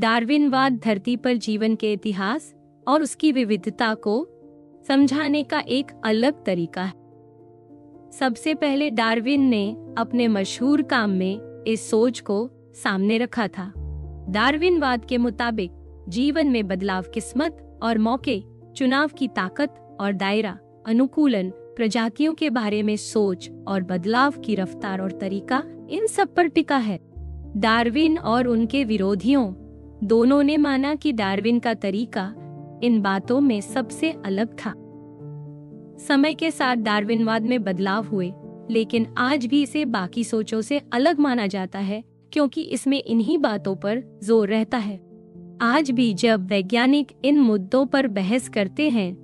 डार्विनवाद धरती पर जीवन के इतिहास और उसकी विविधता को समझाने का एक अलग तरीका है। सबसे पहले डार्विन ने अपने मशहूर काम में इस सोच को सामने रखा था। डार्विनवाद के मुताबिक जीवन में बदलाव किस्मत और मौके, चुनाव की ताकत और दायरा, अनुकूलन, प्रजातियों के बारे में सोच और बदलाव की रफ्तार और तरीका, इन सब पर टिका है। डार्विन और उनके विरोधियों दोनों ने माना कि डार्विन का तरीका इन बातों में सबसे अलग था। समय के साथ डार्विनवाद में बदलाव हुए, लेकिन आज भी इसे बाकी सोचों से अलग माना जाता है क्योंकि इसमें इन्हीं बातों पर जोर रहता है। आज भी जब वैज्ञानिक इन मुद्दों पर बहस करते हैं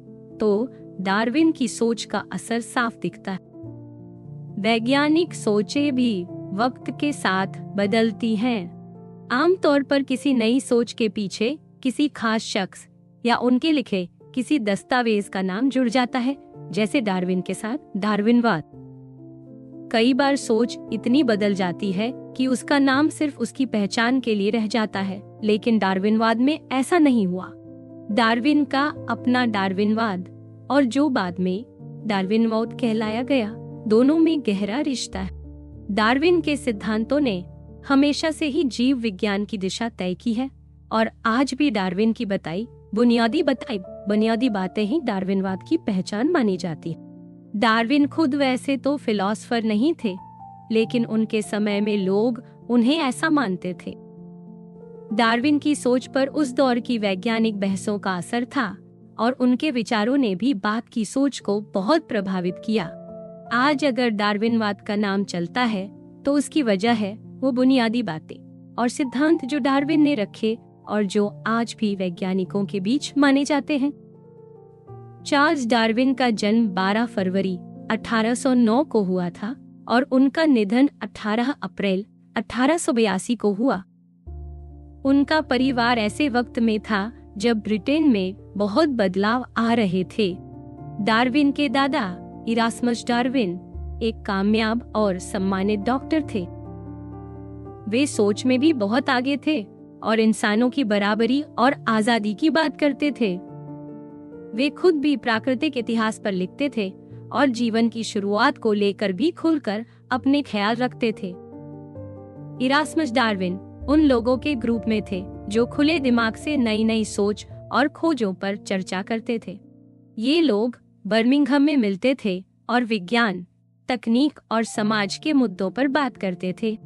तो डार्विन की सोच का असर साफ दिखता है। वैज्ञानिक सोचें भी वक्त के साथ बदलती हैं। आमतौर पर किसी नई सोच के पीछे किसी खास शख्स या उनके लिखे किसी दस्तावेज का नाम जुड़ जाता है, जैसे डार्विन के साथ डार्विनवाद। कई बार सोच इतनी बदल जाती है कि उसका नाम सिर्फ उसकी पहचान के लिए रह जाता है, लेकिन डार्विनवाद में ऐसा नहीं हुआ। डार्विन का अपना डार्विनवाद और जो बाद में डार्विनवाद कहलाया गया, दोनों में गहरा रिश्ता है। डार्विन के सिद्धांतों ने हमेशा से ही जीव विज्ञान की दिशा तय की है और आज भी डार्विन की बताई बुनियादी बातें ही डार्विनवाद की पहचान मानी जाती है। डार्विन खुद वैसे तो फिलॉसफर नहीं थे, लेकिन उनके समय में लोग उन्हें ऐसा मानते थे। डार्विन की सोच पर उस दौर की वैज्ञानिक बहसों का असर था और उनके विचारों ने भी बाद की सोच को बहुत प्रभावित किया। आज अगर डार्विनवाद का नाम चलता है तो उसकी वजह है वो बुनियादी बातें और सिद्धांत जो डार्विन ने रखे और जो आज भी वैज्ञानिकों के बीच माने जाते हैं। चार्ल्स डार्विन का जन्म 12 फरवरी 1809 को हुआ था और उनका निधन 18 अप्रैल 1882 को हुआ। उनका परिवार ऐसे वक्त में था जब ब्रिटेन में बहुत बदलाव आ रहे थे। डार्विन के दादा इरास्मस डार्विन एक कामयाब और सम्मानित डॉक्टर थे। वे सोच में भी बहुत आगे थे और इंसानों की बराबरी और आजादी की बात करते थे। वे खुद भी प्राकृतिक इतिहास पर लिखते थे और जीवन की शुरुआत को लेकर भी खुलकर अपने ख्याल रखते थे। इरास्मस डार्विन उन लोगों के ग्रुप में थे जो खुले दिमाग से नई नई सोच और खोजों पर चर्चा करते थे। ये लोग बर्मिंघम में मिलते थे और विज्ञान, तकनीक और समाज के मुद्दों पर बात करते थे।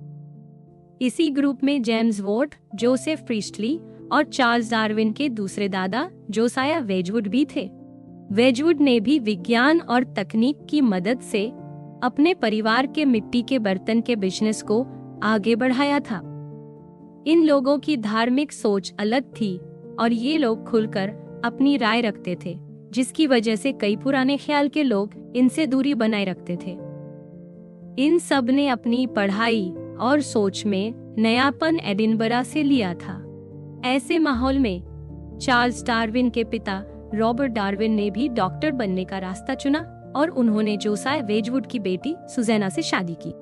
इसी ग्रुप में जेम्स वॉट, जोसेफ प्रीस्टली और चार्ल्स डार्विन के दूसरे दादा जोसाया वेजवुड भी थे। वेजवुड ने भी विज्ञान और तकनीक की मदद से अपने परिवार के मिट्टी के बर्तन के बिजनेस को आगे बढ़ाया था। इन लोगों की धार्मिक सोच अलग थी और ये लोग खुलकर अपनी राय रखते थे, जिसकी वजह से कई पुराने ख्याल के लोग इनसे दूरी बनाए रखते थे। इन सब ने अपनी पढ़ाई और सोच में नयापन एडिनबरा से लिया था। ऐसे माहौल में चार्ल्स डार्विन के पिता रॉबर्ट डार्विन ने भी डॉक्टर बनने का रास्ता चुना और उन्होंने जोसाया वेजवुड की बेटी सुजैना से शादी की।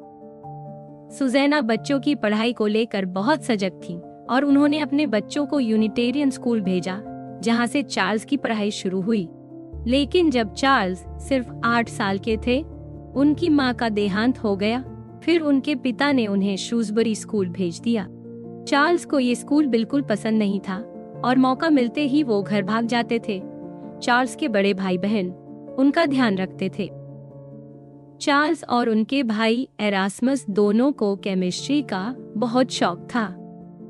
सुजैना बच्चों की पढ़ाई को लेकर बहुत सजग थी और उन्होंने अपने बच्चों को यूनिटेरियन स्कूल भेजा, जहां से चार्ल्स की पढ़ाई शुरू हुई। लेकिन जब चार्ल्स सिर्फ 8 साल के थे, उनकी मां का देहांत हो गया। फिर उनके पिता ने उन्हें श्रूसबरी स्कूल भेज दिया। चार्ल्स को ये स्कूल बिल्कुल पसंद नहीं था और मौका मिलते ही वो घर भाग जाते थे। चार्ल्स के बड़े भाई बहन उनका ध्यान रखते थे। चार्ल्स और उनके भाई एरास्मस दोनों को केमिस्ट्री का बहुत शौक था।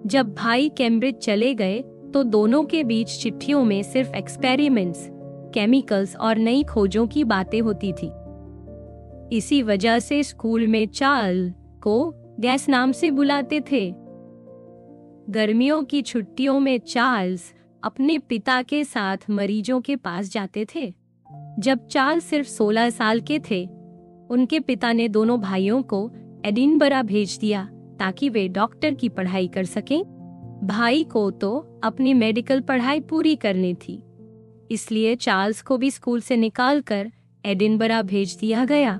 जब भाई कैम्ब्रिज चले गए तो दोनों के बीच चिट्ठियों में सिर्फ एक्सपेरिमेंट्स, केमिकल्स और नई खोजों की बातें होती थी। इसी वजह से स्कूल में चार्ल्स को गैस नाम से बुलाते थे। गर्मियों की छुट्टियों में चार्ल्स अपने पिता के साथ मरीजों के पास जाते थे। जब चार्ल्स सिर्फ 16 साल के थे, उनके पिता ने दोनों भाइयों को एडिनबरा भेज दिया ताकि वे डॉक्टर की पढ़ाई कर सकें। भाई को तो अपनी मेडिकल पढ़ाई पूरी करनी थी, इसलिए चार्ल्स को भी स्कूल से निकालकर एडिनबरा भेज दिया गया।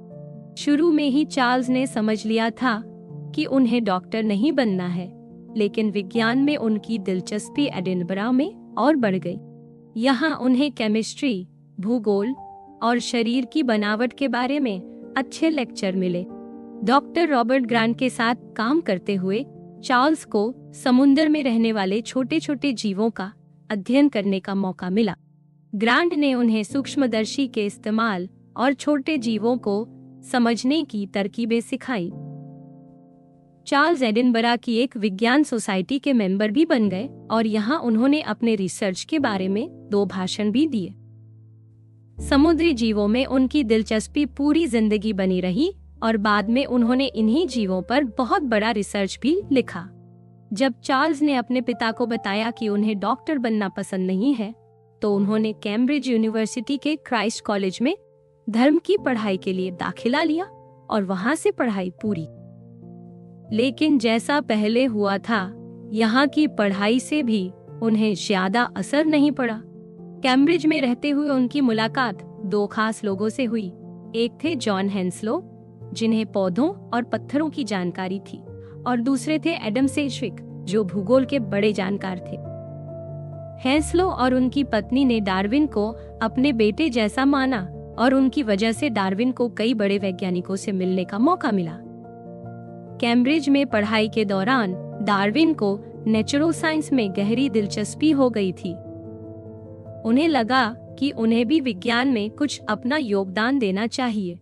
शुरू में ही चार्ल्स ने समझ लिया था कि उन्हें डॉक्टर नहीं बनना है लेकिन विज्ञान में उनकी दिलचस्पी एडिनबरा में और बढ़ गई। यहाँ उन्हें केमिस्ट्री, भूगोल और शरीर की बनावट के बारे में अच्छे लेक्चर मिले। डॉक्टर रॉबर्ट ग्रांट के साथ काम करते हुए चार्ल्स को समुद्र में रहने वाले छोटे छोटे जीवों का अध्ययन करने का मौका मिला। ग्रांट ने उन्हें सूक्ष्मदर्शी के इस्तेमाल और छोटे जीवों को समझने की तरकीबें सिखाई। चार्ल्स एडिनबरा की एक विज्ञान सोसाइटी के मेंबर भी बन गए और यहाँ उन्होंने अपने रिसर्च के बारे में 2 भाषण भी दिए। समुद्री जीवों में उनकी दिलचस्पी पूरी जिंदगी बनी रही और बाद में उन्होंने इन्हीं जीवों पर बहुत बड़ा रिसर्च भी लिखा। जब चार्ल्स ने अपने पिता को बताया कि उन्हें डॉक्टर बनना पसंद नहीं है, तो उन्होंने कैम्ब्रिज यूनिवर्सिटी के क्राइस्ट कॉलेज में धर्म की पढ़ाई के लिए दाखिला लिया और वहां से पढ़ाई पूरी। लेकिन जैसा पहले हुआ था, यहाँ की पढ़ाई से भी उन्हें ज्यादा असर नहीं पड़ा। कैम्ब्रिज में रहते हुए उनकी मुलाकात 2 खास लोगों से हुई। एक थे जॉन हेंसलो, जिन्हें पौधों और पत्थरों की जानकारी थी, और दूसरे थे एडम सेज्विक, जो भूगोल के बड़े जानकार थे। हेंसलो और उनकी पत्नी ने डार्विन को अपने बेटे जैसा माना और उनकी वजह से डार्विन को कई बड़े वैज्ञानिकों से मिलने का मौका मिला। कैम्ब्रिज में पढ़ाई के दौरान डार्विन को नेचुरल साइंस में गहरी दिलचस्पी हो गई थी। उन्हें लगा कि उन्हें भी विज्ञान में कुछ अपना योगदान देना चाहिए।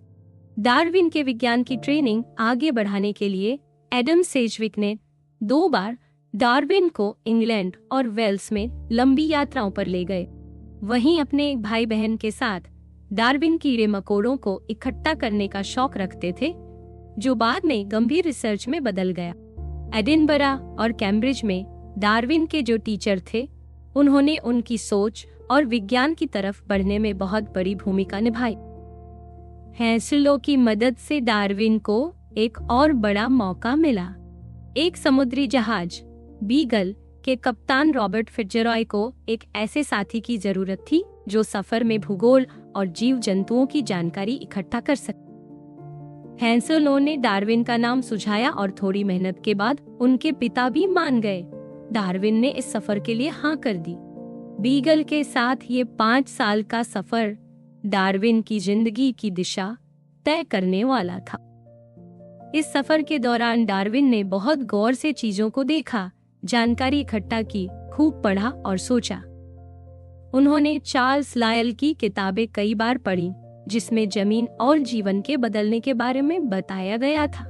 डार्विन के विज्ञान की ट्रेनिंग आगे बढ़ाने के लिए एडम सेज्विक ने 2 बार डार्विन को इंग्लैंड और वेल्स में लंबी यात्राओं पर ले गए। वहीं अपने एक भाई बहन के साथ डार्विन कीड़े मकोड़ों को इकट्ठा करने का शौक रखते थे, जो बाद में गंभीर रिसर्च में बदल गया। एडिनबरा और कैम्ब्रिज में डार्विन के जो टीचर थे, उन्होंने उनकी सोच और विज्ञान की तरफ बढ़ने में बहुत बड़ी भूमिका निभाई। हेंसलो की मदद से डार्विन को एक और बड़ा मौका मिला। एक समुद्री जहाज बीगल के कप्तान रॉबर्ट फिट्जरॉय को एक ऐसे साथी की जरूरत थी जो सफर में भूगोल और जीव जंतुओं की जानकारी इकट्ठा कर सके। हेंसलो ने डार्विन का नाम सुझाया और थोड़ी मेहनत के बाद उनके पिता भी मान गए। डार्विन ने इस सफर के लिए हाँ कर दी। बीगल के साथ ये 5 साल का सफर डार्विन की जिंदगी की दिशा तय करने वाला था। इस सफर के दौरान डार्विन ने बहुत गौर से चीजों को देखा, जानकारी इकट्ठा की, खूब पढ़ा और सोचा। उन्होंने चार्ल्स लायल की किताबें कई बार पढ़ी, जिसमें जमीन और जीवन के बदलने के बारे में बताया गया था।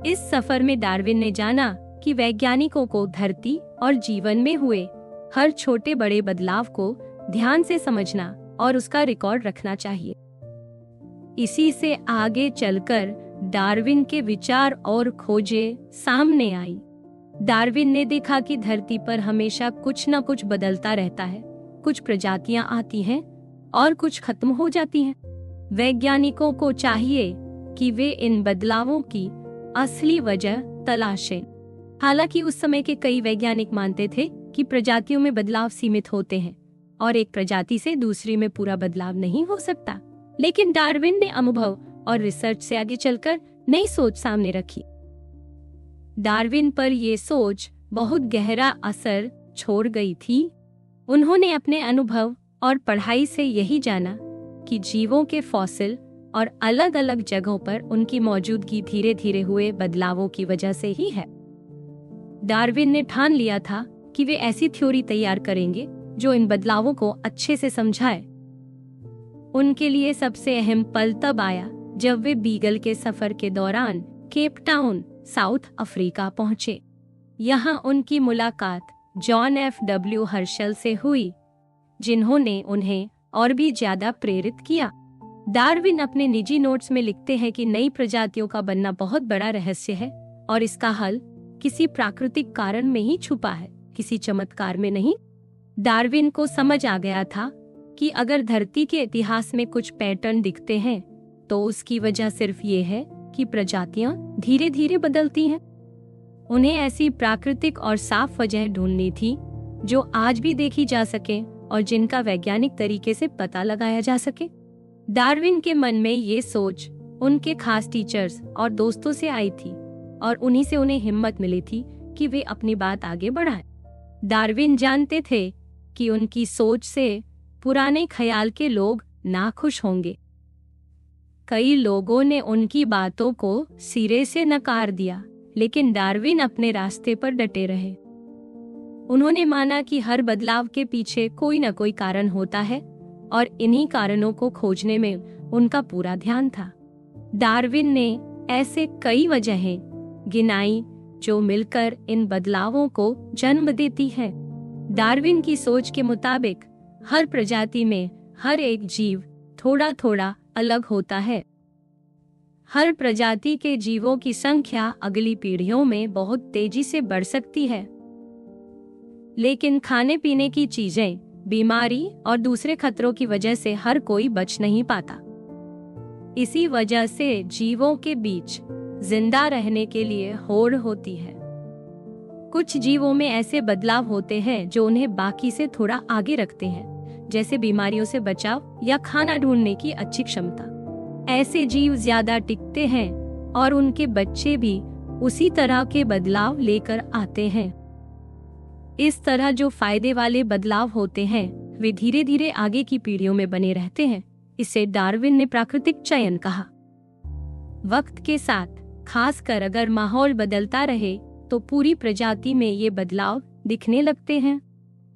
इस सफर में डार्विन ने जाना कि वैज्ञानिकों को धरती और जीवन में हुए हर छोटे बड़े बदलाव को ध्यान से समझना और उसका रिकॉर्ड रखना चाहिए। इसी से आगे चलकर डार्विन के विचार और खोजें सामने आई। डार्विन ने देखा कि धरती पर हमेशा कुछ न कुछ बदलता रहता है। कुछ प्रजातियां आती हैं और कुछ खत्म हो जाती हैं। वैज्ञानिकों को चाहिए कि वे इन बदलावों की असली वजह तलाशें। हालांकि उस समय के कई वैज्ञानिक मानते थे कि प्रजातियों में बदलाव सीमित होते हैं और एक प्रजाति से दूसरी में पूरा बदलाव नहीं हो सकता, लेकिन डार्विन ने अनुभव और रिसर्च से आगे चलकर नई सोच सामने रखी। डार्विन पर ये सोच बहुत गहरा असर छोड़ गई थी। उन्होंने अपने अनुभव और पढ़ाई से यही जाना कि जीवों के फॉसिल और अलग अलग जगहों पर उनकी मौजूदगी धीरे धीरे हुए बदलावों की वजह से ही है। डार्विन ने ठान लिया था कि वे ऐसी थ्योरी तैयार करेंगे जो इन बदलावों को अच्छे से समझाए। उनके लिए सबसे अहम पल तब आया जब वे बीगल के सफर के दौरान केप टाउन, साउथ अफ्रीका पहुंचे। यहाँ उनकी मुलाकात जॉन F.W. हर्शल से हुई, जिन्होंने उन्हें और भी ज्यादा प्रेरित किया। डार्विन अपने निजी नोट्स में लिखते हैं कि नई प्रजातियों का बनना बहुत बड़ा रहस्य है और इसका हल किसी प्राकृतिक कारण में ही छुपा है, किसी चमत्कार में नहीं। डार्विन को समझ आ गया था कि अगर धरती के इतिहास में कुछ पैटर्न दिखते हैं तो उसकी वजह सिर्फ ये है कि प्रजातियां धीरे धीरे बदलती हैं। उन्हें ऐसी प्राकृतिक और साफ वजह ढूंढनी थी जो आज भी देखी जा सके और जिनका वैज्ञानिक तरीके से पता लगाया जा सके। डार्विन के मन में ये सोच उनके खास टीचर्स और दोस्तों से आई थी और उन्हीं से उन्हें हिम्मत मिली थी कि वे अपनी बात आगे बढ़ाएं। डार्विन जानते थे कि उनकी सोच से पुराने ख्याल के लोग नाखुश होंगे। कई लोगों ने उनकी बातों को सिरे से नकार दिया, लेकिन डार्विन अपने रास्ते पर डटे रहे। उन्होंने माना कि हर बदलाव के पीछे कोई न कोई कारण होता है और इन्हीं कारणों को खोजने में उनका पूरा ध्यान था। डार्विन ने ऐसे कई वजहें गिनाई जो मिलकर इन बदलावों को जन्म देती है। डार्विन की सोच के मुताबिक हर प्रजाति में हर एक जीव थोड़ा थोड़ा अलग होता है। हर प्रजाति के जीवों की संख्या अगली पीढ़ियों में बहुत तेजी से बढ़ सकती है, लेकिन खाने पीने की चीजें, बीमारी और दूसरे खतरों की वजह से हर कोई बच नहीं पाता। इसी वजह से जीवों के बीच जिंदा रहने के लिए होड़ होती है। कुछ जीवों में ऐसे बदलाव होते हैं जो उन्हें बाकी से थोड़ा आगे रखते हैं, जैसे बीमारियों से बचाव या खाना ढूंढने की अच्छी क्षमता। ऐसे जीव ज्यादा टिकते हैं और उनके बच्चे भी उसी तरह के बदलाव लेकर आते हैं। इस तरह जो फायदे वाले बदलाव होते हैं वे धीरे धीरे आगे की पीढ़ियों में बने रहते हैं। इसे डार्विन ने प्राकृतिक चयन कहा। वक्त के साथ, खासकर अगर माहौल बदलता रहे, तो पूरी प्रजाति में ये बदलाव दिखने लगते हैं।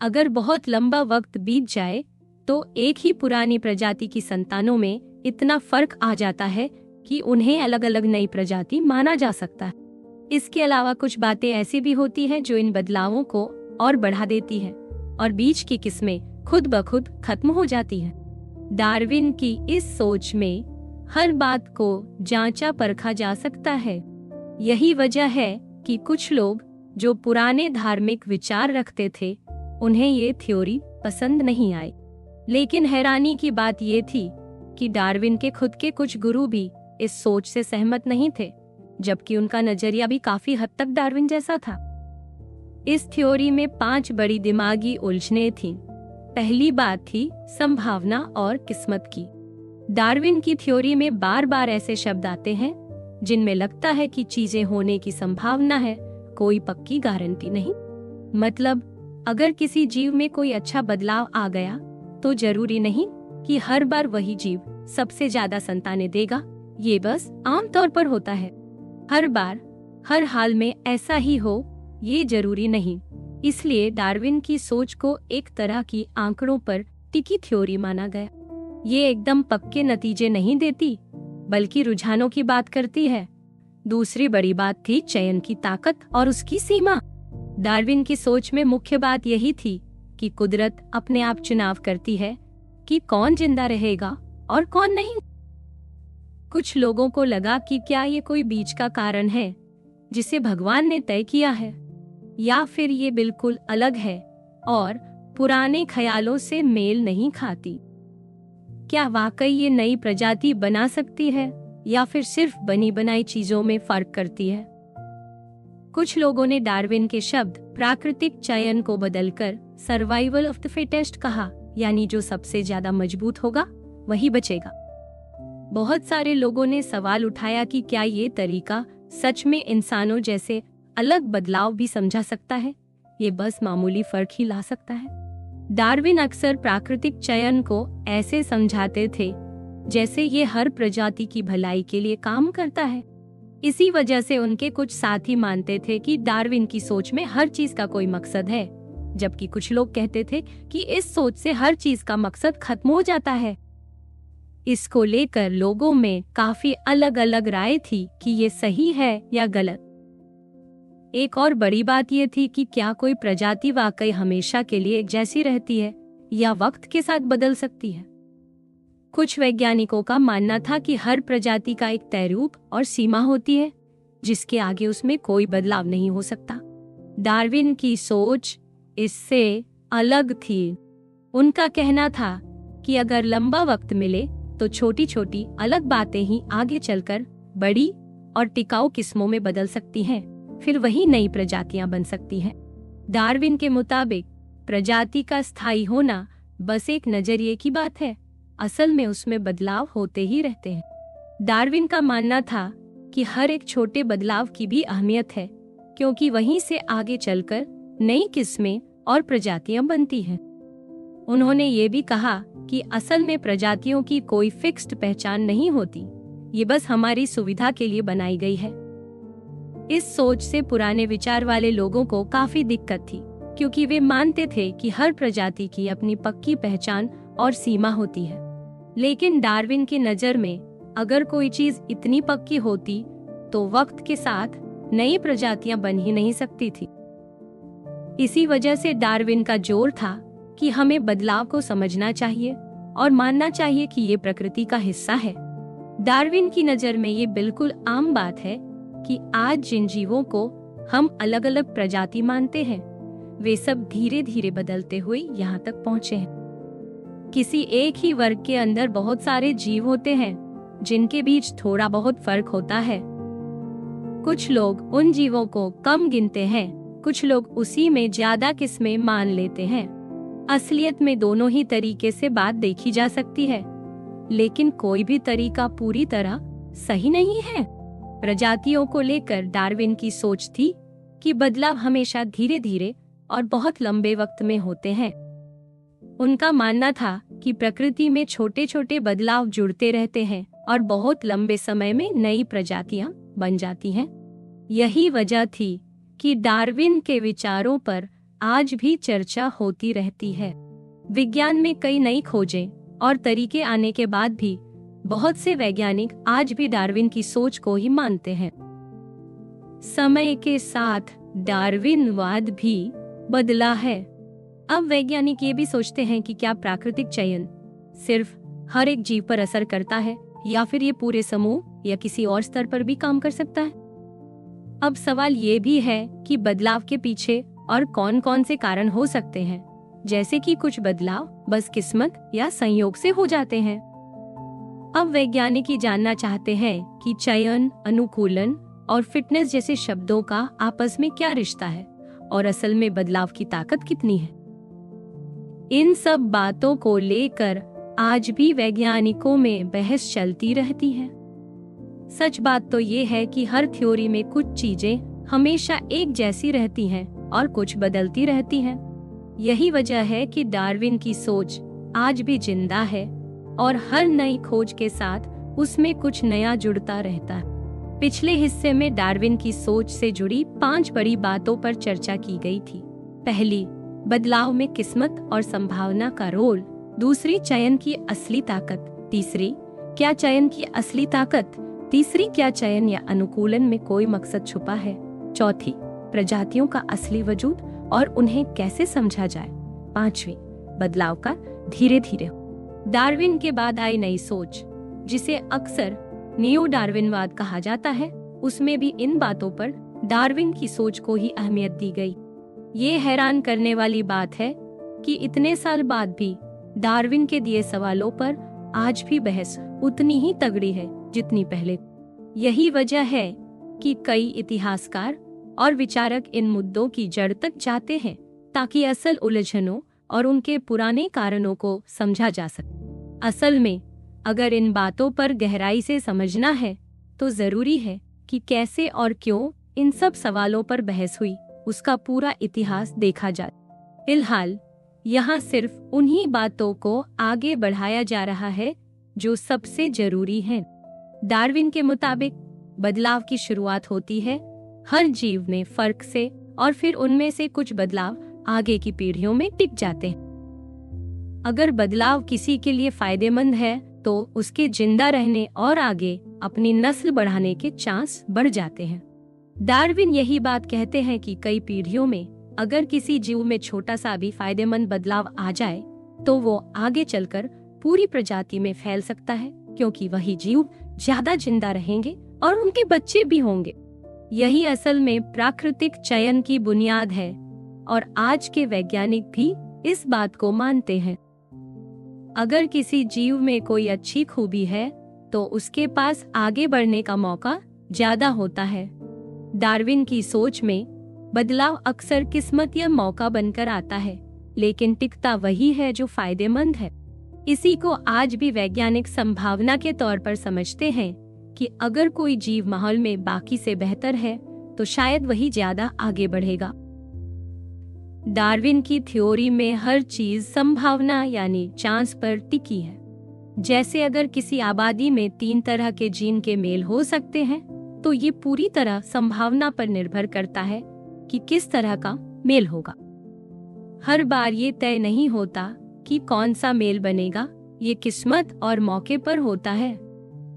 अगर बहुत लंबा वक्त बीत जाए तो एक ही पुरानी प्रजाति की संतानों में इतना फर्क आ जाता है कि उन्हें अलग अलग नई प्रजाति माना जा सकता है। इसके अलावा कुछ बातें ऐसी भी होती हैं जो इन बदलावों को और बढ़ा देती है और बीच की किस्में खुद ब खुद खत्म हो जाती हैं। डार्विन की इस सोच में हर बात को जांचा परखा जा सकता है। यही वजह है कि कुछ लोग जो पुराने धार्मिक विचार रखते थे, उन्हें ये थ्योरी पसंद नहीं आई। लेकिन हैरानी की बात ये थी कि डार्विन के खुद के कुछ गुरु भी इस सोच से सहमत नहीं थे, जबकि उनका नजरिया भी काफी हद तक डार्विन जैसा था। इस थ्योरी में 5 बड़ी दिमागी उलझनें थीं। पहली बात थी संभावना और किस्मत की। डार्विन की थ्योरी में बार बार ऐसे शब्द आते हैं जिनमें लगता है कि चीजें होने की संभावना है, कोई पक्की गारंटी नहीं। मतलब अगर किसी जीव में कोई अच्छा बदलाव आ गया तो जरूरी नहीं कि हर बार वही जीव सबसे ज्यादा संतानें देगा। ये बस आमतौर पर होता है। हर बार हर हाल में ऐसा ही हो ये जरूरी नहीं। इसलिए डार्विन की सोच को एक तरह की आंकड़ों पर टिकी थ्योरी माना गया। ये एकदम पक्के नतीजे नहीं देती, बल्कि रुझानों की बात करती है। दूसरी बड़ी बात थी चयन की ताकत और उसकी सीमा। डार्विन की सोच में मुख्य बात यही थी कि कुदरत अपने आप चुनाव करती है कि कौन जिंदा रहेगा और कौन नहीं। कुछ लोगों को लगा कि क्या ये कोई बीच का कारण है जिसे भगवान ने तय किया है, या फिर ये बिल्कुल अलग है और पुराने ख्यालों से मेल नहीं खाती। क्या वाकई ये नई प्रजाति बना सकती है या फिर सिर्फ बनी बनाई चीजों में फर्क करती है? कुछ लोगों ने डार्विन के शब्द प्राकृतिक चयन को बदलकर सर्वाइवल ऑफ द फिटेस्ट कहा, यानी जो सबसे ज्यादा मजबूत होगा वही बचेगा। बहुत सारे लोगों ने सवाल उठाया कि क्या ये तरीका सच में इंसानों जैसे अलग बदलाव भी समझा सकता है, ये बस मामूली फर्क ही ला सकता है। डार्विन अक्सर प्राकृतिक चयन को ऐसे समझाते थे जैसे ये हर प्रजाति की भलाई के लिए काम करता है। इसी वजह से उनके कुछ साथी मानते थे कि डार्विन की सोच में हर चीज का कोई मकसद है, जबकि कुछ लोग कहते थे कि इस सोच से हर चीज का मकसद खत्म हो जाता है। इसको लेकर लोगों में काफी अलग अलग राय थी कि ये सही है या गलत। एक और बड़ी बात यह थी कि क्या कोई प्रजाति वाकई हमेशा के लिए एक जैसी रहती है या वक्त के साथ बदल सकती है। कुछ वैज्ञानिकों का मानना था कि हर प्रजाति का एक तय रूप और सीमा होती है जिसके आगे उसमें कोई बदलाव नहीं हो सकता। डार्विन की सोच इससे अलग थी। उनका कहना था कि अगर लंबा वक्त मिले तो छोटी छोटी अलग बातें ही आगे चलकर बड़ी और टिकाऊ किस्मों में बदल सकती हैं, फिर वही नई प्रजातियां बन सकती हैं। डार्विन के मुताबिक प्रजाति का स्थायी होना बस एक नजरिए की बात है, असल में उसमें बदलाव होते ही रहते हैं। डार्विन का मानना था कि हर एक छोटे बदलाव की भी अहमियत है, क्योंकि वहीं से आगे चलकर नई किस्में और प्रजातियां बनती हैं। उन्होंने ये भी कहा कि असल में प्रजातियों की कोई फिक्स्ड पहचान नहीं होती, ये बस हमारी सुविधा के लिए बनाई गई है। इस सोच से पुराने विचार वाले लोगों को काफी दिक्कत थी, क्योंकि वे मानते थे कि हर प्रजाति की अपनी पक्की पहचान और सीमा होती है। लेकिन डार्विन की नजर में अगर कोई चीज इतनी पक्की होती तो वक्त के साथ नई प्रजातियां बन ही नहीं सकती थी। इसी वजह से डार्विन का जोर था कि हमें बदलाव को समझना चाहिए और मानना चाहिए कि ये प्रकृति का हिस्सा है। डार्विन की नजर में ये बिल्कुल आम बात है कि आज जिन जीवों को हम अलग अलग प्रजाति मानते हैं, वे सब धीरे धीरे बदलते हुए यहाँ तक पहुँचे हैं। किसी एक ही वर्ग के अंदर बहुत सारे जीव होते हैं जिनके बीच थोड़ा बहुत फर्क होता है। कुछ लोग उन जीवों को कम गिनते हैं, कुछ लोग उसी में ज्यादा किस्में मान लेते हैं। असलियत में दोनों ही तरीके से बात देखी जा सकती है, लेकिन कोई भी तरीका पूरी तरह सही नहीं है। प्रजातियों को लेकर डार्विन की सोच थी कि बदलाव हमेशा धीरे धीरे और बहुत लंबे वक्त में होते हैं। उनका मानना था कि प्रकृति में छोटे छोटे बदलाव जुड़ते रहते हैं और बहुत लंबे समय में नई प्रजातियां बन जाती हैं। यही वजह थी कि डार्विन के विचारों पर आज भी चर्चा होती रहती है। विज्ञान में कई नई खोजें और तरीके आने के बाद भी बहुत से वैज्ञानिक आज भी डार्विन की सोच को ही मानते हैं। समय के साथ डार्विनवाद भी बदला है। अब वैज्ञानिक ये भी सोचते हैं कि क्या प्राकृतिक चयन सिर्फ हर एक जीव पर असर करता है या फिर ये पूरे समूह या किसी और स्तर पर भी काम कर सकता है। अब सवाल ये भी है कि बदलाव के पीछे और कौन कौन से कारण हो सकते हैं, जैसे कि कुछ बदलाव बस किस्मत या संयोग से हो जाते हैं। अब वैज्ञानिक ये जानना चाहते हैं कि चयन, अनुकूलन और फिटनेस जैसे शब्दों का आपस में क्या रिश्ता है और असल में बदलाव की ताकत कितनी है। इन सब बातों को लेकर आज भी वैज्ञानिकों में बहस चलती रहती है। सच बात तो ये है कि हर थ्योरी में कुछ चीजें हमेशा एक जैसी रहती हैं और कुछ बदलती रहती हैं। यही वजह है कि डार्विन की सोच आज भी जिंदा है और हर नई खोज के साथ उसमें कुछ नया जुड़ता रहता है। पिछले हिस्से में डार्विन की सोच से जुड़ी 5 बड़ी बातों पर चर्चा की गई थी। पहली, बदलाव में किस्मत और संभावना का रोल। दूसरी, चयन की असली ताकत। तीसरी, क्या चयन की असली ताकत। तीसरी, क्या चयन या अनुकूलन में कोई मकसद छुपा है। चौथी, प्रजातियों का असली वजूद और उन्हें कैसे समझा जाए। पांचवी, बदलाव का धीरे धीरे। डार्विन के बाद आई नई सोच, जिसे अक्सर नियो डार्विनवाद कहा जाता है। उसमें भी इन बातों पर डार्विन की सोच को ही अहमियत दी गई। ये हैरान करने वाली बात है कि इतने साल बाद भी डार्विन के दिए सवालों पर आज भी बहस उतनी ही तगड़ी है जितनी पहले। यही वजह है कि कई इतिहासकार और विचारक इन मुद्दों की जड़ तक जाते हैं ताकि असल उलझनों और उनके पुराने कारणों को समझा जा सके। असल में अगर इन बातों पर गहराई से समझना है तो जरूरी है कि कैसे और क्यों इन सब सवालों पर बहस हुई, उसका पूरा इतिहास देखा जाए। फिलहाल यहाँ सिर्फ उन्हीं बातों को आगे बढ़ाया जा रहा है जो सबसे जरूरी है। डार्विन के मुताबिक बदलाव की शुरुआत होती है हर जीव में फर्क से और फिर उनमें से कुछ बदलाव आगे की पीढ़ियों में टिक जाते हैं। अगर बदलाव किसी के लिए फायदेमंद है तो उसके जिंदा रहने और आगे अपनी नस्ल बढ़ाने के चांस बढ़ जाते हैं। डार्विन यही बात कहते हैं कि कई पीढ़ियों में अगर किसी जीव में छोटा सा भी फायदेमंद बदलाव आ जाए तो वो आगे चलकर पूरी प्रजाति में फैल सकता है, क्योंकि वही जीव ज्यादा जिंदा रहेंगे और उनके बच्चे भी होंगे। यही असल में प्राकृतिक चयन की बुनियाद है और आज के वैज्ञानिक भी इस बात को मानते हैं। अगर किसी जीव में कोई अच्छी खूबी है तो उसके पास आगे बढ़ने का मौका ज्यादा होता है। डार्विन की सोच में बदलाव अक्सर किस्मत या मौका बनकर आता है, लेकिन टिकता वही है जो फायदेमंद है। इसी को आज भी वैज्ञानिक संभावना के तौर पर समझते हैं कि अगर कोई जीव माहौल में बाकी से बेहतर है तो शायद वही ज्यादा आगे बढ़ेगा। डार्विन की थ्योरी में हर चीज संभावना यानी चांस पर टिकी है। जैसे अगर किसी आबादी में 3 तरह के जीन के मेल हो सकते हैं, तो ये पूरी तरह संभावना पर निर्भर करता है कि किस तरह का मेल होगा। हर बार ये तय नहीं होता कि कौन सा मेल बनेगा, ये किस्मत और मौके पर होता है।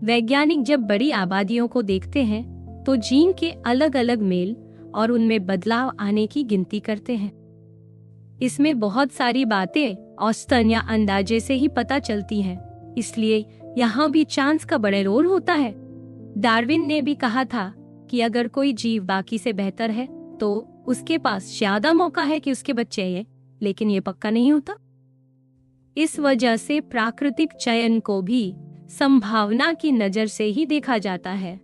वैज्ञानिक जब बड़ी आबादियों को देखते हैं तो जीन के अलग अलग मेल और उनमें बदलाव आने की गिनती करते हैं। इसमें बहुत सारी बातें औसतन या अंदाजे से ही पता चलती हैं, इसलिए यहाँ भी चांस का बड़ा रोल होता है। डार्विन ने भी कहा था कि अगर कोई जीव बाकी से बेहतर है तो उसके पास ज्यादा मौका है कि उसके बच्चे ये, लेकिन ये पक्का नहीं होता। इस वजह से प्राकृतिक चयन को भी संभावना की नजर से ही देखा जाता है।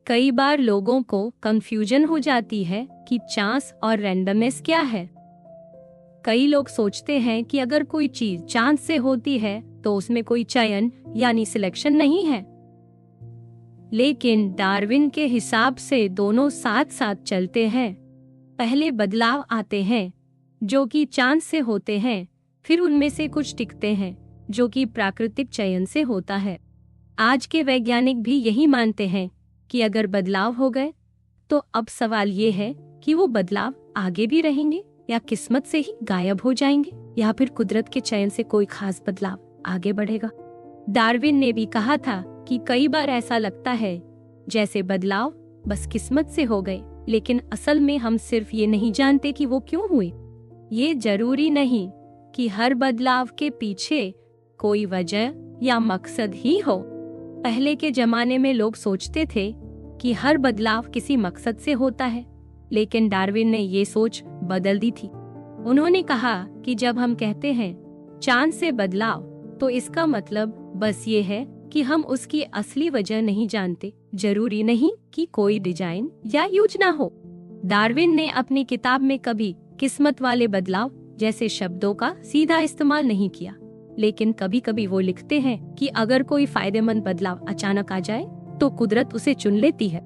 कई बार लोगों को कंफ्यूजन हो जाती है कि चांस और रैंडमनेस क्या है। कई लोग सोचते हैं कि अगर कोई चीज चांस से होती है तो उसमें कोई चयन यानी सिलेक्शन नहीं है। लेकिन डार्विन के हिसाब से दोनों साथ साथ चलते हैं। पहले बदलाव आते हैं जो कि चांस से होते हैं, फिर उनमें से कुछ टिकते हैं जो कि प्राकृतिक चयन से होता है। आज के वैज्ञानिक भी यही मानते हैं कि अगर बदलाव हो गए तो अब सवाल ये है कि वो बदलाव आगे भी रहेंगे या किस्मत से ही गायब हो जाएंगे, या फिर कुदरत के चयन से कोई खास बदलाव आगे बढ़ेगा। डार्विन ने भी कहा था कि कई बार ऐसा लगता है जैसे बदलाव बस किस्मत से हो गए, लेकिन असल में हम सिर्फ ये नहीं जानते कि वो क्यों हुए। ये जरूरी नहीं कि हर बदलाव के पीछे कोई वजह या मकसद ही हो। पहले के जमाने में लोग सोचते थे कि हर बदलाव किसी मकसद से होता है, लेकिन डार्विन ने ये सोच बदल दी थी। उन्होंने कहा कि जब हम कहते हैं चांस से बदलाव, तो इसका मतलब बस ये है कि हम उसकी असली वजह नहीं जानते। जरूरी नहीं कि कोई डिजाइन या योजना हो। डार्विन ने अपनी किताब में कभी किस्मत वाले बदलाव जैसे शब्दों का सीधा इस्तेमाल नहीं किया, लेकिन कभी कभी वो लिखते हैं कि अगर कोई फायदेमंद बदलाव अचानक आ जाए तो कुदरत उसे चुन लेती है।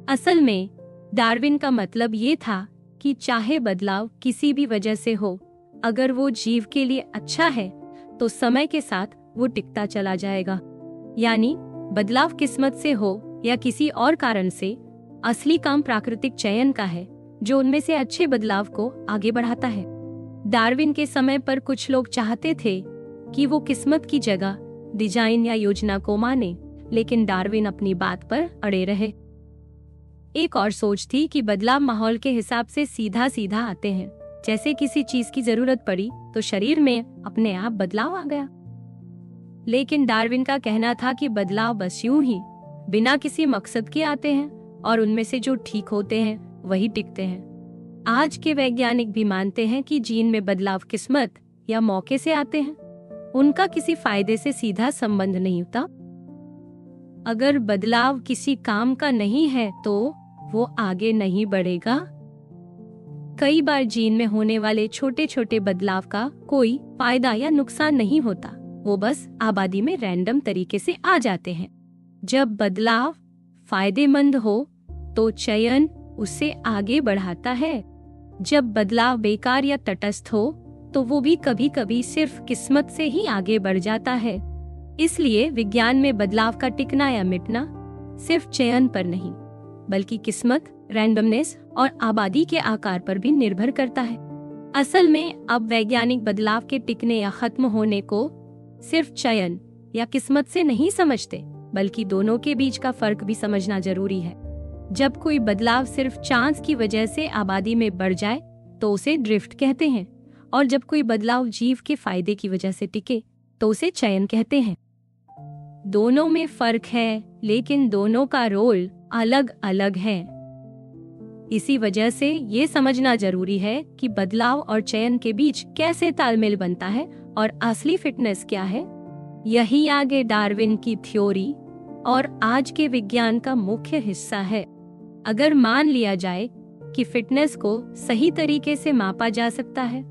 असल में डार्विन का मतलब ये था कि चाहे बदलाव किसी भी वजह से हो, अगर वो जीव के लिए अच्छा है तो समय के साथ वो टिकता चला जाएगा। यानी बदलाव किस्मत से हो या किसी और कारण से, असली काम प्राकृतिक चयन का है जो उनमें से अच्छे बदलाव को आगे बढ़ाता है। डार्विन के समय पर कुछ लोग चाहते थे कि वो किस्मत की जगह डिजाइन या योजना को माने, लेकिन डार्विन अपनी बात पर अड़े रहे। एक और सोच थी कि बदलाव माहौल के हिसाब से सीधा सीधा आते हैं। जैसे किसी चीज की जरूरत पड़ी तो शरीर में अपने आप बदलाव आ गया। लेकिन डार्विन का कहना था कि बदलाव बस यूं ही बिना किसी मकसद के आते हैं, और उनमें से जो ठीक होते हैं वही टिकते हैं। आज के वैज्ञानिक भी मानते हैं कि जीन में बदलाव किस्मत या मौके से आते हैं, उनका किसी फायदे से सीधा संबंध नहीं होता। अगर बदलाव किसी काम का नहीं है तो वो आगे नहीं बढ़ेगा। कई बार जीन में होने वाले छोटे छोटे बदलाव का कोई फायदा या नुकसान नहीं होता, वो बस आबादी में रैंडम तरीके से आ जाते हैं। जब बदलाव फायदेमंद हो तो चयन उसे आगे बढ़ाता है। जब बदलाव बेकार या तटस्थ हो तो वो भी कभी कभी सिर्फ किस्मत से ही आगे बढ़ जाता है। इसलिए विज्ञान में बदलाव का टिकना या मिटना सिर्फ चयन पर नहीं, बल्कि किस्मत, रैंडमनेस और आबादी के आकार पर भी निर्भर करता है। असल में अब वैज्ञानिक बदलाव के टिकने या खत्म होने को सिर्फ चयन या किस्मत से नहीं समझते, बल्कि दोनों के बीच का फर्क भी समझना जरूरी है। जब कोई बदलाव सिर्फ चांस की वजह से आबादी में बढ़ जाए तो उसे ड्रिफ्ट कहते हैं, और जब कोई बदलाव जीव के फायदे की वजह से टिके तो उसे चयन कहते हैं। दोनों में फर्क है, लेकिन दोनों का रोल अलग अलग है। इसी वजह से ये समझना जरूरी है कि बदलाव और चयन के बीच कैसे तालमेल बनता है और असली फिटनेस क्या है। यही आगे डार्विन की थ्योरी और आज के विज्ञान का मुख्य हिस्सा है। अगर मान लिया जाए कि फिटनेस को सही तरीके से मापा जा सकता है,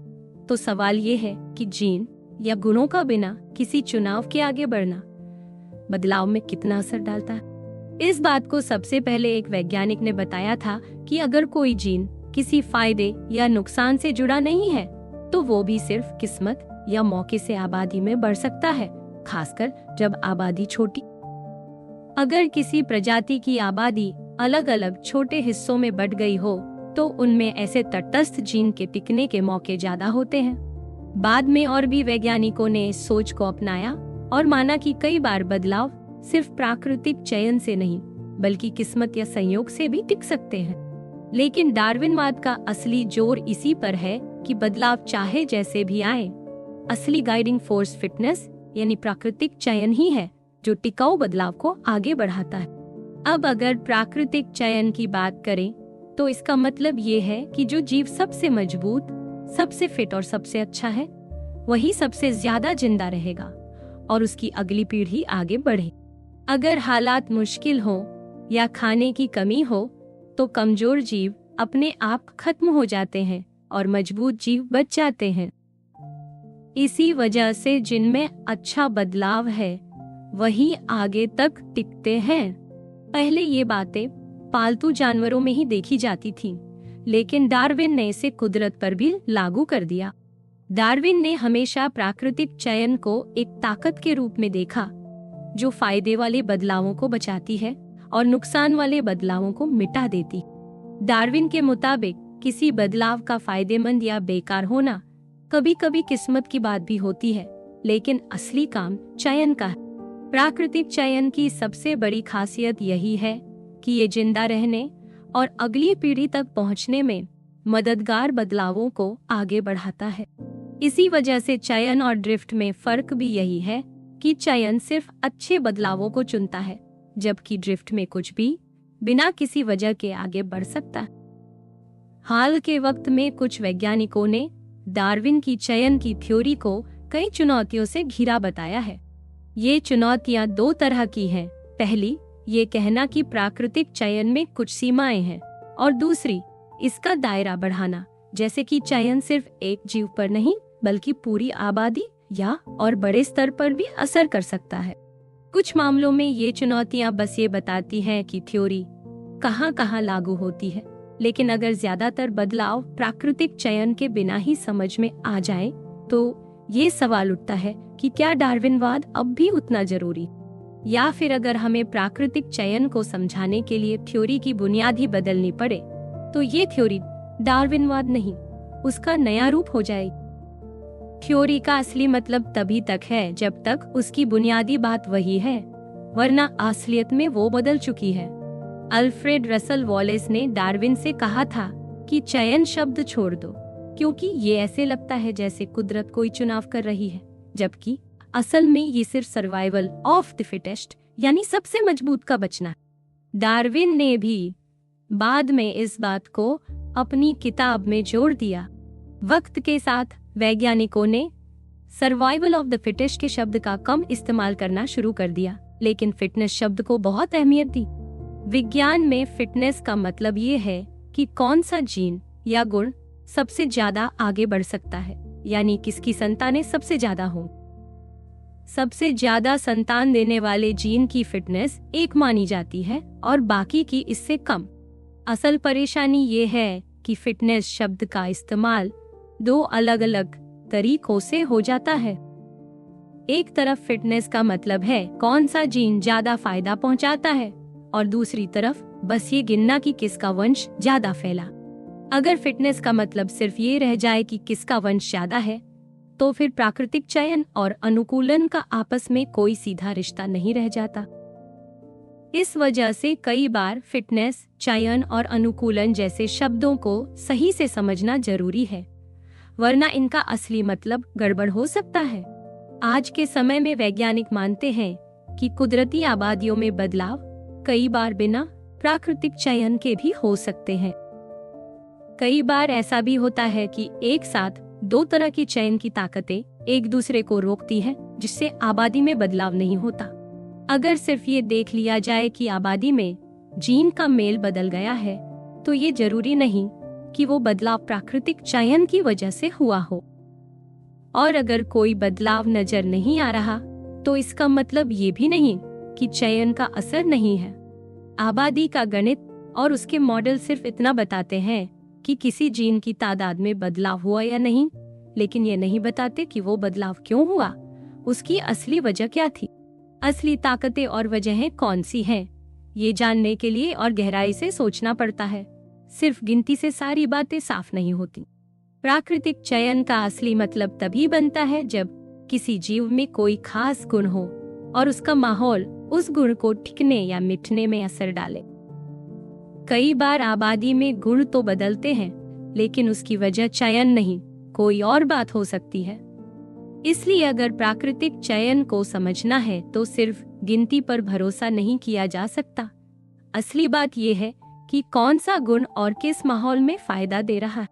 तो सवाल ये है कि जीन या गुणों का बिना किसी चुनाव के आगे बढ़ना बदलाव में कितना असर डालता है। इस बात को सबसे पहले एक वैज्ञानिक ने बताया था कि अगर कोई जीन किसी फायदे या नुकसान से जुड़ा नहीं है तो वो भी सिर्फ किस्मत या मौके से आबादी में बढ़ सकता है, खासकर जब आबादी छोटी। अगर किसी प्रजाति की आबादी अलग अलग छोटे हिस्सों में बट गई हो तो उनमें ऐसे तटस्थ जीन के टिकने के मौके ज्यादा होते हैं। बाद में और भी वैज्ञानिकों ने इस सोच को अपनाया और माना कि कई बार बदलाव सिर्फ प्राकृतिक चयन से नहीं बल्कि किस्मत या संयोग से भी टिक सकते हैं। लेकिन डार्विनवाद का असली जोर इसी पर है कि बदलाव चाहे जैसे भी आए, असली गाइडिंग फोर्स फिटनेस यानी प्राकृतिक चयन ही है जो टिकाऊ बदलाव को आगे बढ़ाता है। अब अगर प्राकृतिक चयन की बात करें तो इसका मतलब ये है कि जो जीव सबसे मजबूत, सबसे फिट और सबसे अच्छा है वही सबसे ज्यादा जिंदा रहेगा और उसकी अगली पीढ़ी आगे बढ़े। अगर हालात मुश्किल हो या खाने की कमी हो तो कमजोर जीव अपने आप खत्म हो जाते हैं और मजबूत जीव बच जाते हैं। इसी वजह से जिनमें अच्छा बदलाव है वही आगे तक टिकते हैं। पहले ये बातें पालतू जानवरों में ही देखी जाती थीं, लेकिन डार्विन ने इसे कुदरत पर भी लागू कर दिया। डार्विन ने हमेशा प्राकृतिक चयन को एक ताकत के रूप में देखा जो फायदे वाले बदलावों को बचाती है और नुकसान वाले बदलावों को मिटा देती। डार्विन के मुताबिक किसी बदलाव का फायदेमंद या बेकार होना कभी कभी किस्मत की बात भी होती है, लेकिन असली काम चयन का है। प्राकृतिक चयन की सबसे बड़ी खासियत यही है कि ये जिंदा रहने और अगली पीढ़ी तक पहुंचने में मददगार बदलावों को आगे बढ़ाता है। इसी वजह से चयन और ड्रिफ्ट में फर्क भी यही है कि चयन सिर्फ अच्छे बदलावों को चुनता है, जबकि ड्रिफ्ट में कुछ भी बिना किसी वजह के आगे बढ़ सकता है। हाल के वक्त में कुछ वैज्ञानिकों ने डार्विन की चयन की थ्योरी को कई चुनौतियों से घिरा बताया है। ये चुनौतियां दो तरह की हैं। पहली, ये कहना कि प्राकृतिक चयन में कुछ सीमाएं हैं, और दूसरी, इसका दायरा बढ़ाना, जैसे कि चयन सिर्फ एक जीव पर नहीं बल्कि पूरी आबादी या और बड़े स्तर पर भी असर कर सकता है। कुछ मामलों में ये चुनौतियां बस ये बताती हैं कि थ्योरी कहाँ-कहाँ लागू होती है, लेकिन अगर ज्यादातर बदलाव प्राकृतिक चयन के बिना ही समझ में आ जाए तो ये सवाल उठता है कि क्या डार्विनवाद अब भी उतना जरूरी, या फिर अगर हमें प्राकृतिक चयन को समझाने के लिए थ्योरी की बुनियाद ही बदलनी पड़े तो ये थ्योरी डार्विनवाद नहीं, उसका नया रूप हो जाएगी। थ्योरी का असली मतलब तभी तक है जब तक उसकी बुनियादी बात वही है, वरना असलियत में वो बदल चुकी है। अल्फ्रेड रसल वॉलेस ने डार्विन से कहा था कि चयन शब्द छोड़ दो, क्योंकि ये ऐसे लगता है जैसे कुदरत कोई चुनाव कर रही है, जबकि असल में ये सिर्फ सर्वाइवल ऑफ द फिटेस्ट यानी सबसे मजबूत का बचना। डार्विन ने भी बाद में इस बात को अपनी किताब में जोड़ दिया। वक्त के साथ वैज्ञानिकों ने सर्वाइवल ऑफ द फिटेस्ट के शब्द का कम इस्तेमाल करना शुरू कर दिया, लेकिन फिटनेस शब्द को बहुत अहमियत दी। विज्ञान में फिटनेस का मतलब ये है कि कौन सा जीन या गुण सबसे ज्यादा आगे बढ़ सकता है, यानी किसकी संतानें सबसे ज्यादा हों। सबसे ज्यादा संतान देने वाले जीन की फिटनेस एक मानी जाती है और बाकी की इससे कम। असल परेशानी ये है कि फिटनेस शब्द का इस्तेमाल दो अलग अलग तरीकों से हो जाता है। एक तरफ फिटनेस का मतलब है कौन सा जीन ज्यादा फायदा पहुंचाता है, और दूसरी तरफ बस ये गिनना कि किसका वंश ज्यादा फैला। अगर फिटनेस का मतलब सिर्फ ये रह जाए कि किसका वंश ज्यादा है तो फिर प्राकृतिक चयन और अनुकूलन का आपस में कोई सीधा रिश्ता नहीं रह जाता। इस वजह से कई बार फिटनेस, चयन और अनुकूलन जैसे शब्दों को सही से समझना जरूरी है, वरना इनका असली मतलब गड़बड़ हो सकता है। आज के समय में वैज्ञानिक मानते हैं कि कुदरती आबादियों में बदलाव कई बार बिना प्राकृतिक चयन के भी हो सकते हैं। कई बार ऐसा भी होता है कि एक साथ दो तरह की चयन की ताकतें एक दूसरे को रोकती हैं, जिससे आबादी में बदलाव नहीं होता। अगर सिर्फ ये देख लिया जाए कि आबादी में जीन का मेल बदल गया है तो ये जरूरी नहीं कि वो बदलाव प्राकृतिक चयन की वजह से हुआ हो। और अगर कोई बदलाव नजर नहीं आ रहा तो इसका मतलब ये भी नहीं कि चयन का असर नहीं है। आबादी का गणित और उसके मॉडल सिर्फ इतना बताते हैं कि किसी जीन की तादाद में बदलाव हुआ या नहीं, लेकिन ये नहीं बताते कि वो बदलाव क्यों हुआ, उसकी असली वजह क्या थी। असली ताकतें और वजहें कौन सी हैं, ये जानने के लिए और गहराई से सोचना पड़ता है। सिर्फ गिनती से सारी बातें साफ नहीं होती। प्राकृतिक चयन का असली मतलब तभी बनता है जब किसी जीव में कोई खास गुण हो और उसका माहौल उस गुण को टिकने या मिटने में असर डाले। कई बार आबादी में गुण तो बदलते हैं, लेकिन उसकी वजह चयन नहीं, कोई और बात हो सकती है। इसलिए अगर प्राकृतिक चयन को समझना है तो सिर्फ गिनती पर भरोसा नहीं किया जा सकता। असली बात यह है कि कौन सा गुण और किस माहौल में फायदा दे रहा है।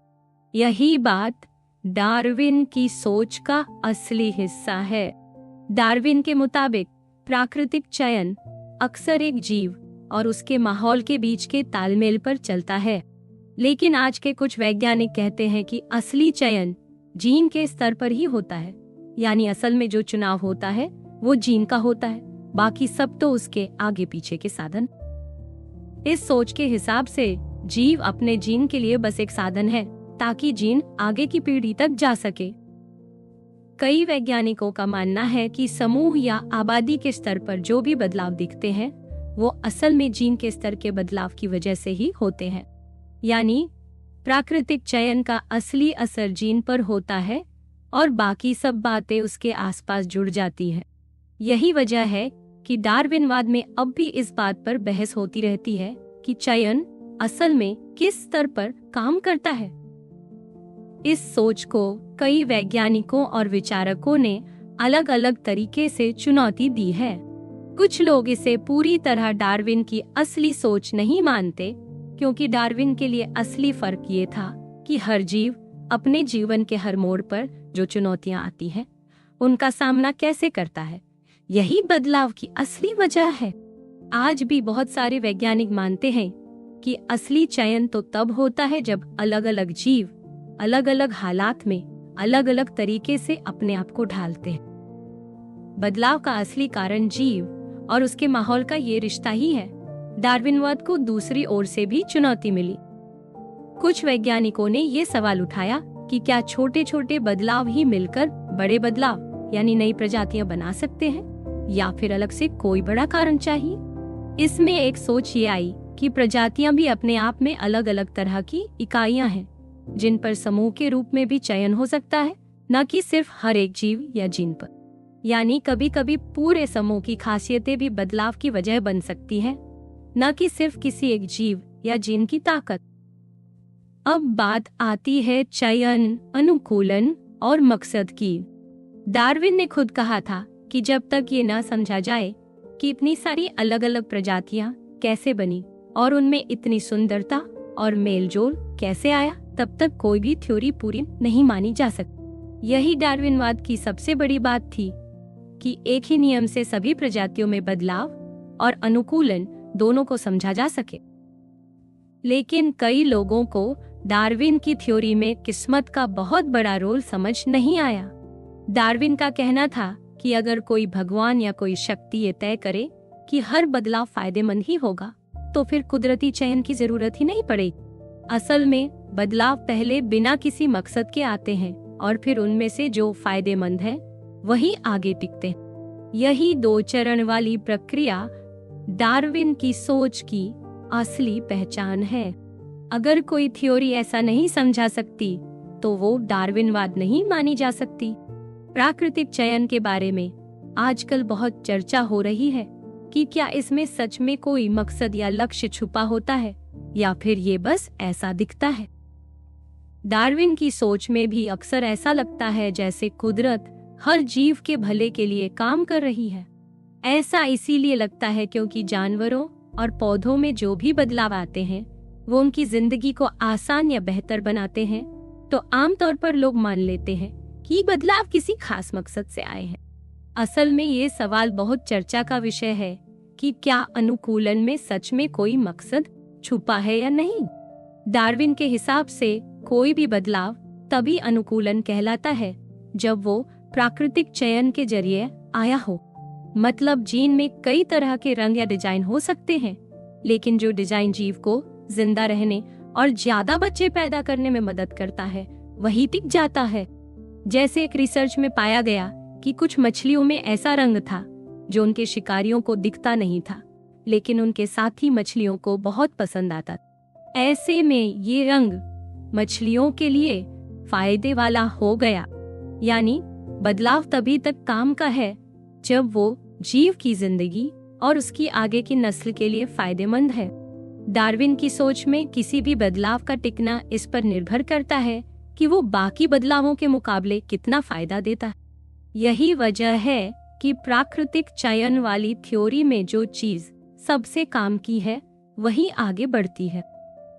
यही बात डार्विन की सोच का असली हिस्सा है। डार्विन के मुताबिक प्राकृतिक चयन अक्सर एक जीव और उसके माहौल के बीच के तालमेल पर चलता है, लेकिन आज के कुछ वैज्ञानिक कहते हैं कि असली चयन जीन के स्तर पर ही होता है। यानी असल में जो चुनाव होता है वो जीन का होता है, बाकी सब तो उसके आगे पीछे के साधन। इस सोच के हिसाब से जीव अपने जीन के लिए बस एक साधन है ताकि जीन आगे की पीढ़ी तक जा सके। कई वैज्ञानिकों का मानना है कि समूह या आबादी के स्तर पर जो भी बदलाव दिखते हैं वो असल में जीन के स्तर के बदलाव की वजह से ही होते हैं। यानी प्राकृतिक चयन का असली असर जीन पर होता है और बाकी सब बातें उसके आसपास जुड़ जाती हैं। यही वजह है कि डार्विनवाद में अब भी इस बात पर बहस होती रहती है कि चयन असल में किस स्तर पर काम करता है। इस सोच को कई वैज्ञानिकों और विचारकों ने अलग अलग तरीके से चुनौती दी है। कुछ लोग इसे पूरी तरह डार्विन की असली सोच नहीं मानते, क्योंकि डार्विन के लिए असली फर्क ये था कि हर जीव अपने जीवन के हर मोड़ पर जो चुनौतियां आती हैं, उनका सामना कैसे करता है। यही बदलाव की असली वजह है। आज भी बहुत सारे वैज्ञानिक मानते हैं कि असली चयन तो तब होता है जब अलग अलग जीव अलग अलग हालात में अलग अलग तरीके से अपने आप को ढालते हैं। बदलाव का असली कारण जीव और उसके माहौल का ये रिश्ता ही है। डार्विनवाद को दूसरी ओर से भी चुनौती मिली। कुछ वैज्ञानिकों ने ये सवाल उठाया कि क्या छोटे छोटे बदलाव ही मिलकर बड़े बदलाव यानी नई प्रजातियां बना सकते हैं, या फिर अलग से कोई बड़ा कारण चाहिए। इसमें एक सोच ये आई कि प्रजातियां भी अपने आप में अलग अलग तरह की इकाइयां हैं, जिन पर समूह के रूप में भी चयन हो सकता है, न कि सिर्फ हर एक जीव या जीन पर। यानी कभी कभी पूरे समूह की खासियतें भी बदलाव की वजह बन सकती हैं, न कि सिर्फ किसी एक जीव या जीन की ताकत। अब बात आती है चयन, अनुकूलन और मकसद की। डार्विन ने खुद कहा था कि जब तक ये न समझा जाए कि इतनी सारी अलग अलग प्रजातियां कैसे बनी और उनमें इतनी सुंदरता और मेलजोल कैसे आया, तब तक कोई भी थ्योरी पूरी नहीं मानी जा सकती। यही डार्विनवाद की सबसे बड़ी बात थी कि एक ही नियम से सभी प्रजातियों में बदलाव और अनुकूलन दोनों को समझा जा सके। लेकिन कई लोगों को डार्विन की थ्योरी में किस्मत का बहुत बड़ा रोल समझ नहीं आया। डार्विन का कहना था कि अगर कोई भगवान या कोई शक्ति ये तय करे कि हर बदलाव फायदेमंद ही होगा, तो फिर कुदरती चयन की जरूरत ही नहीं पड़ेगी। असल में बदलाव पहले बिना किसी मकसद के आते हैं और फिर उनमें से जो फायदेमंद है वही आगे टिकते हैं। यही दो चरण वाली प्रक्रिया डार्विन की सोच की असली पहचान है। अगर कोई थ्योरी ऐसा नहीं समझा सकती तो वो डार्विनवाद नहीं मानी जा सकती। प्राकृतिक चयन के बारे में आजकल बहुत चर्चा हो रही है कि क्या इसमें सच में कोई मकसद या लक्ष्य छुपा होता है, या फिर ये बस ऐसा दिखता है। डार्विन की सोच में भी अक्सर ऐसा लगता है जैसे कुदरत हर जीव के भले के लिए काम कर रही है। ऐसा इसीलिए लगता है क्योंकि जानवरों और पौधों में जो भी बदलाव आते हैं वो उनकी जिंदगी को आसान या बेहतर बनाते हैं, तो आमतौर पर लोग मान लेते हैं कि बदलाव किसी खास मकसद से आए हैं। असल में ये सवाल बहुत चर्चा का विषय है कि क्या अनुकूलन में सच में कोई मकसद छुपा है या नहीं। डार्विन के हिसाब से कोई भी बदलाव तभी अनुकूलन कहलाता है जब वो प्राकृतिक चयन के जरिए आया हो। मतलब जीन में कई तरह के रंग या डिजाइन हो सकते हैं, लेकिन जो डिजाइन जीव को जिंदा रहने और ज्यादा बच्चे पैदा करने में मदद करता है वही टिक जाता है। जैसे एक रिसर्च में पाया गया कि कुछ मछलियों में ऐसा रंग था जो उनके शिकारियों को दिखता नहीं था, लेकिन उनके साथी मछलियों को बहुत पसंद आता। ऐसे में ये रंग मछलियों के लिए फायदे वाला हो गया। यानी बदलाव तभी तक काम का है जब वो जीव की जिंदगी और उसकी आगे की नस्ल के लिए फायदेमंद है। डार्विन की सोच में किसी भी बदलाव का टिकना इस पर निर्भर करता है कि वो बाकी बदलावों के मुकाबले कितना फायदा देता है। यही वजह है कि प्राकृतिक चयन वाली थ्योरी में जो चीज सबसे काम की है वही आगे बढ़ती है।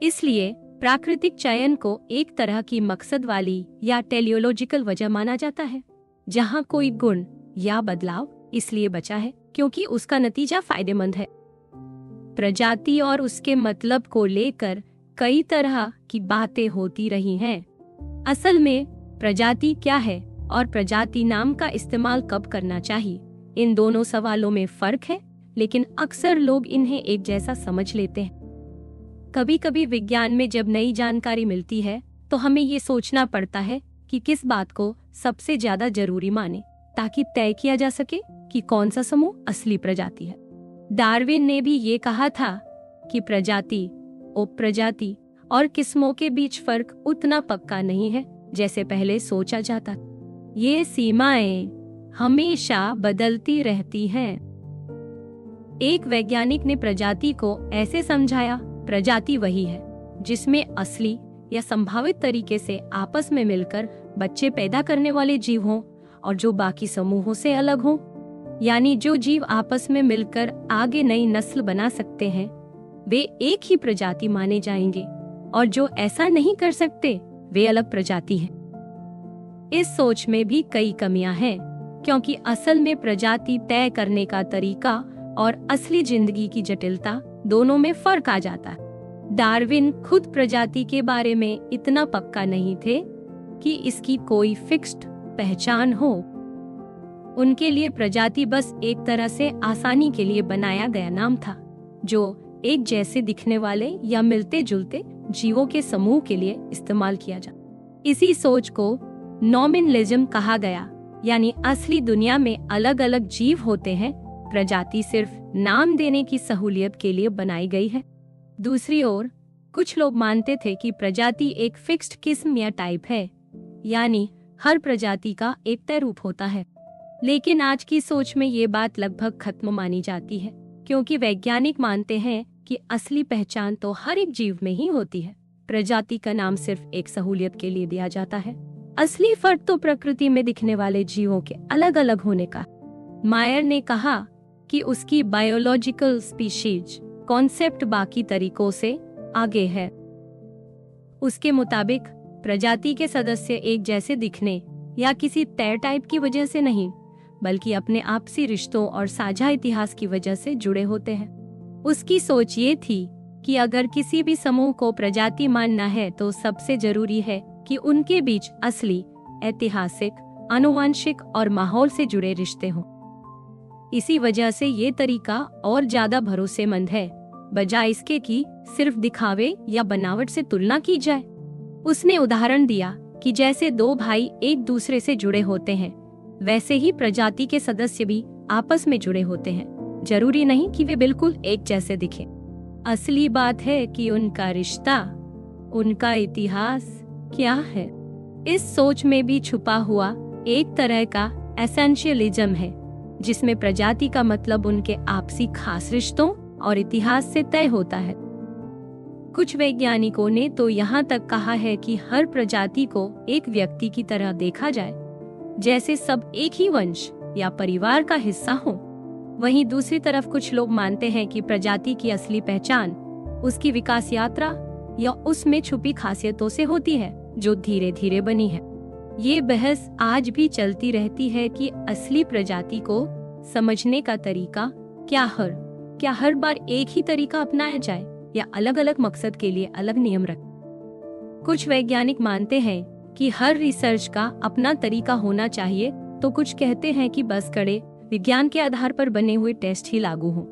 इसलिए प्राकृतिक चयन को एक तरह की मकसद वाली या टेलियोलॉजिकल वजह माना जाता है, जहाँ कोई गुण या बदलाव इसलिए बचा है क्योंकि उसका नतीजा फायदेमंद है। प्रजाति और उसके मतलब को लेकर कई तरह की बातें होती रही हैं। असल में प्रजाति क्या है और प्रजाति नाम का इस्तेमाल कब करना चाहिए, इन दोनों सवालों में फर्क है, लेकिन अक्सर लोग इन्हें एक जैसा समझ लेते हैं। कभी कभी विज्ञान में जब नई जानकारी मिलती है तो हमें ये सोचना पड़ता है कि किस बात को सबसे ज्यादा जरूरी माने ताकि तय किया जा सके कि कौन सा समूह असली प्रजाति है। डार्विन ने भी ये कहा था कि प्रजाति, उपप्रजाति और किस्मों के बीच फर्क उतना पक्का नहीं है जैसे पहले सोचा जाता। ये सीमाएं हमेशा बदलती रहती हैं। एक वैज्ञानिक ने प्रजाति को ऐसे समझाया, प्रजाति वही है जिसमें असली या संभावित तरीके से आपस में मिलकर बच्चे पैदा करने वाले जीव हों और जो बाकी समूहों से अलग हों। यानी जो जीव आपस में मिलकर आगे नई नस्ल बना सकते हैं वे एक ही प्रजाति माने जाएंगे और जो ऐसा नहीं कर सकते वे अलग प्रजाति हैं। इस सोच में भी कई कमियां हैं क्योंकि असल में प्रजाति तय करने का तरीका और असली जिंदगी की जटिलता दोनों में फर्क आ जाता है। डार्विन खुद प्रजाति के बारे में इतना पक्का नहीं थे कि इसकी कोई फिक्स्ड पहचान हो। उनके लिए प्रजाति बस एक तरह से आसानी के लिए बनाया गया नाम था जो एक जैसे दिखने वाले या मिलते जुलते जीवों के समूह के लिए इस्तेमाल किया जाता। इसी सोच को नॉमिनलिज्म कहा गया, यानी असली दुनिया में अलग अलग जीव होते हैं, प्रजाति सिर्फ नाम देने की सहूलियत के लिए बनाई गई है। दूसरी ओर कुछ लोग मानते थे कि प्रजाति एक फिक्स्ड किस्म या टाइप है, यानी हर प्रजाति का एक तय रूप होता है। लेकिन आज की सोच में ये बात लगभग खत्म मानी जाती है क्योंकि वैज्ञानिक मानते हैं कि असली पहचान तो हर एक जीव में ही होती है। प्रजाति का नाम सिर्फ एक सहूलियत के लिए दिया जाता है। असली फर्क तो प्रकृति में दिखने वाले जीवों के अलग अलग होने का। मायर ने कहा कि उसकी बायोलॉजिकल स्पीशीज कॉन्सेप्ट बाकी तरीकों से आगे है। उसके मुताबिक प्रजाति के सदस्य एक जैसे दिखने या किसी तय टाइप की वजह से नहीं, बल्कि अपने आपसी रिश्तों और साझा इतिहास की वजह से जुड़े होते हैं। उसकी सोच ये थी कि अगर किसी भी समूह को प्रजाति मानना है तो सबसे जरूरी है कि उनके बीच असली, ऐतिहासिक, आनुवंशिक और माहौल से जुड़े रिश्ते हों। इसी वजह से ये तरीका और ज्यादा भरोसेमंद है, बजाय इसके कि सिर्फ दिखावे या बनावट से तुलना की जाए। उसने उदाहरण दिया कि जैसे दो भाई एक दूसरे से जुड़े होते हैं, वैसे ही प्रजाति के सदस्य भी आपस में जुड़े होते हैं। जरूरी नहीं कि वे बिल्कुल एक जैसे दिखें। असली बात है कि उनका रिश्ता, उनका इतिहास क्या है। इस सोच में भी छुपा हुआ एक तरह का एसेंशियलिज्म है, जिसमें प्रजाति का मतलब उनके आपसी खास रिश्तों और इतिहास से तय होता है। कुछ वैज्ञानिकों ने तो यहाँ तक कहा है कि हर प्रजाति को एक व्यक्ति की तरह देखा जाए, जैसे सब एक ही वंश या परिवार का हिस्सा हो। वहीं दूसरी तरफ कुछ लोग मानते हैं कि प्रजाति की असली पहचान उसकी विकास यात्रा या उसमें छुपी खासियतों से होती है जो धीरे धीरे बनी है। ये बहस आज भी चलती रहती है कि असली प्रजाति को समझने का तरीका क्या हर बार एक ही तरीका अपनाया जाए या अलग अलग मकसद के लिए अलग नियम रखें। कुछ वैज्ञानिक मानते हैं कि हर रिसर्च का अपना तरीका होना चाहिए, तो कुछ कहते हैं कि बस कड़े विज्ञान के आधार पर बने हुए टेस्ट ही लागू हों।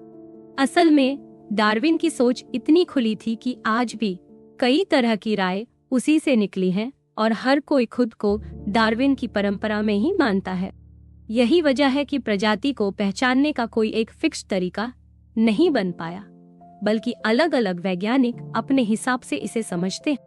असल में डार्विन की सोच इतनी खुली थी कि आज भी कई तरह की राय उसी से निकली हैं और हर कोई खुद को डार्विन की परंपरा में ही मानता है। यही वजह है कि प्रजाति को पहचानने का कोई एक फिक्स तरीका नहीं बन पाया, बल्कि अलग अलग वैज्ञानिक अपने हिसाब से इसे समझते हैं।